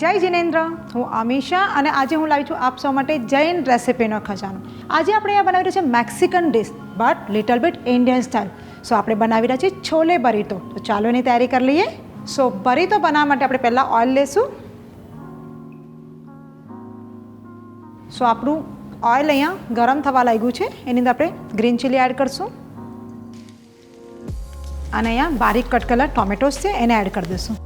જય જિનેન્દ્ર, હું અમીશા અને આજે હું લાવી છું આપ સૌ માટે જૈન રેસિપીનો ખજાનો. આજે આપણે અહીંયા બનાવી રહ્યા છે Mexican dish but little bit Indian style. So આપણે બનાવી રહ્યા છીએ છોલે બરીતો. તો ચાલો એની તૈયારી કરી લઈએ. સો બરીતો બનાવવા માટે આપણે પહેલાં ઓઇલ લેશું. સો આપણું ઓઇલ અહીંયા ગરમ થવા લાગ્યું છે. એની અંદર આપણે ગ્રીન ચીલી એડ કરીશું અને અહીંયા બારીક કટ કરેલા ટોમેટોસ છે એને એડ કરી દઈશું.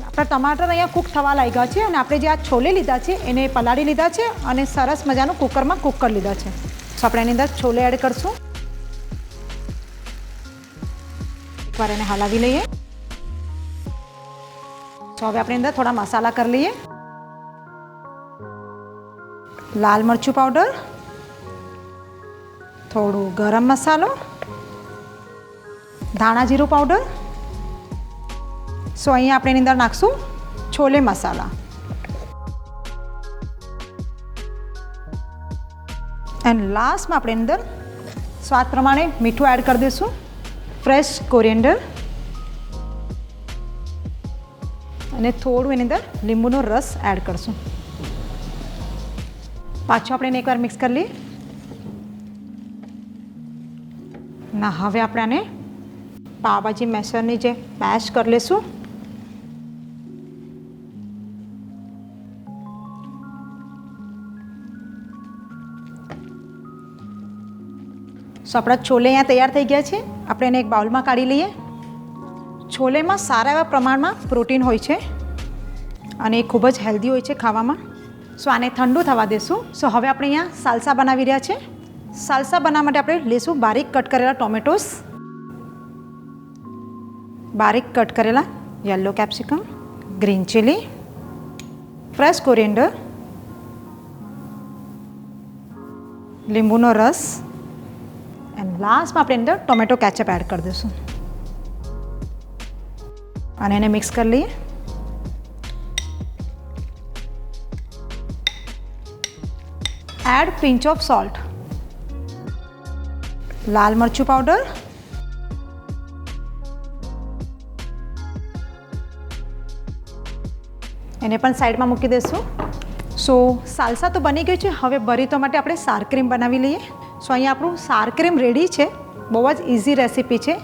આપણા ટમાટર અહીંયા કૂક થવા લાગ્યા છે અને આપણે જે આ છોલે લીધા છે એને પલાળી લીધા છે અને સરસ મજાનું કુકરમાં કૂક કરી લીધા છે. તો આપણે એની અંદર છોલે એડ કરીશું. એકવાર એને હલાવી લઈએ. તો હવે આપણે અંદર થોડા મસાલા કરી લઈએ. લાલ મરચું પાવડર, થોડું ગરમ મસાલો, ધાણા જીરું પાવડર. સો અહીંયા આપણે એની અંદર નાખશું છોલે મસાલા એન્ડ લાસ્ટમાં આપણે અંદર સ્વાદ પ્રમાણે મીઠું એડ કરી દઈશું, ફ્રેશ કોરિએન્ડર અને થોડું એની અંદર લીંબુનો રસ એડ કરશું. પાછું આપણે એને એકવાર મિક્સ કરી લઈએ. ના હવે આપણે આને પાવભાજી મેસરની જે મેશ કરી લઈશું. સો આપણા છોલે અહીંયા તૈયાર થઈ ગયા છે. આપણે એને એક બાઉલમાં કાઢી લઈએ. છોલેમાં સારા એવા પ્રમાણમાં પ્રોટીન હોય છે અને એ ખૂબ જ હેલ્ધી હોય છે ખાવામાં. સો આને ઠંડુ થવા દેશું. સો હવે આપણે અહીંયા સાલસા બનાવી રહ્યા છે. સાલસા બનાવવા માટે આપણે લઈશું બારીક કટ કરેલા ટોમેટોસ, બારીક કટ કરેલા yellow capsicum, green chilli, fresh coriander, લીંબુનો રસ એન્ડ લાસ્ટમાં આપણે અંદર ટોમેટો કેચઅપ એડ કરી દઈશું અને એને મિક્સ કરી લઈએ. એડ પિંચ ઓફ સોલ્ટ, લાલ મરચું પાવડર, એને પણ સાઈડમાં મૂકી દઈશું. સો સાલસા તો બની ગયું છે. હવે બરીતો માટે આપણે સાર ક્રીમ બનાવી લઈએ. સો અહીંયા આપણું સાર ક્રીમ રેડી છે. બહુ જ ઇઝી રેસીપી છે.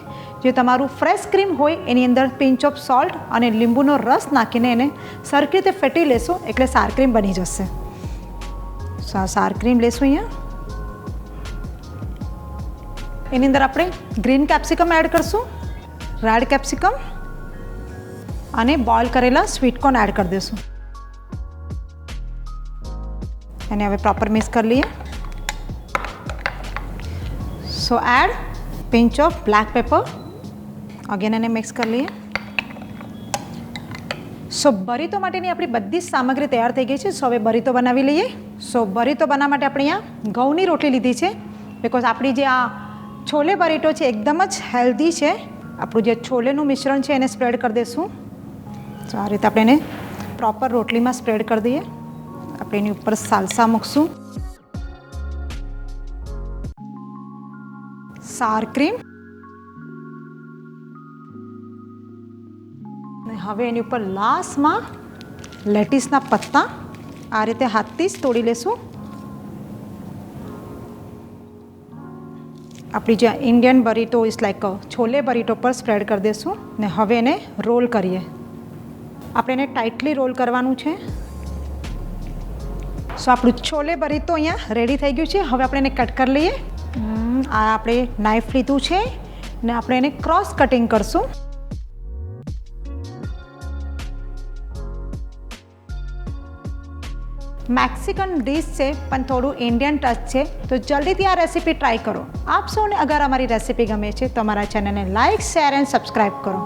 જે તમારું ફ્રેશ ક્રીમ હોય એની અંદર પિંચ ઓફ સોલ્ટ અને લીંબુનો રસ નાખીને એને સરખી રીતે ફેટી લેશું એટલે સાર ક્રીમ બની જશે. સો આ સાર ક્રીમ લેશું અહીંયા. એની અંદર આપણે ગ્રીન કેપ્સિકમ એડ કરશું, રેડ કેપ્સિકમ અને બોઇલ કરેલા સ્વીટ કોર્ન એડ કરી દઈશું. એને હવે પ્રોપર મિક્સ કરી લઈએ. So add pinch of black pepper, again એને મિક્સ કરી લઈએ. સો બરીતો માટેની આપણી બધી જ સામગ્રી તૈયાર થઈ ગઈ છે. સો હવે બરીતો બનાવી લઈએ. સો બરીતો બનાવવા માટે આપણે અહીંયા ઘઉંની રોટલી લીધી છે બિકોઝ આપણી જે આ છોલે બરીટો છે એકદમ જ હેલ્ધી છે. આપણું જે છોલેનું મિશ્રણ છે એને સ્પ્રેડ કરી દઈશું. તો આ રીતે આપણે એને પ્રોપર રોટલીમાં સ્પ્રેડ કરી દઈએ. આપણે એની ઉપર સાલસા મૂકશું, સાર ક્રીમ, અને હવે એની ઉપર લાસ્ટમાં લેટીસના પત્તા આ રીતે હાથથી જ તોડી લેશું. આપણી જે Indian burrito is like chole burrito પર સ્પ્રેડ કરી દઈશું ને હવે એને રોલ કરીએ. આપણે એને ટાઇટલી રોલ કરવાનું છે. સો આપણું છોલે બરીતો અહીંયા રેડી થઈ ગયું છે. હવે આપણે એને કટ કરી લઈએ. આ આપણે નાઇફ લીધું છે ને આપણે એને ક્રોસ કટિંગ કરશું. મેક્સિકન ડિશ છે પણ થોડું ઇન્ડિયન ટચ છે. તો જલ્દીથી આ રેસીપી ટ્રાય કરો. આપ સૌને અગર અમારી રેસીપી ગમે છે તો અમારા ચેનલને લાઇક, શેર એન્ડ સબસ્ક્રાઈબ કરો.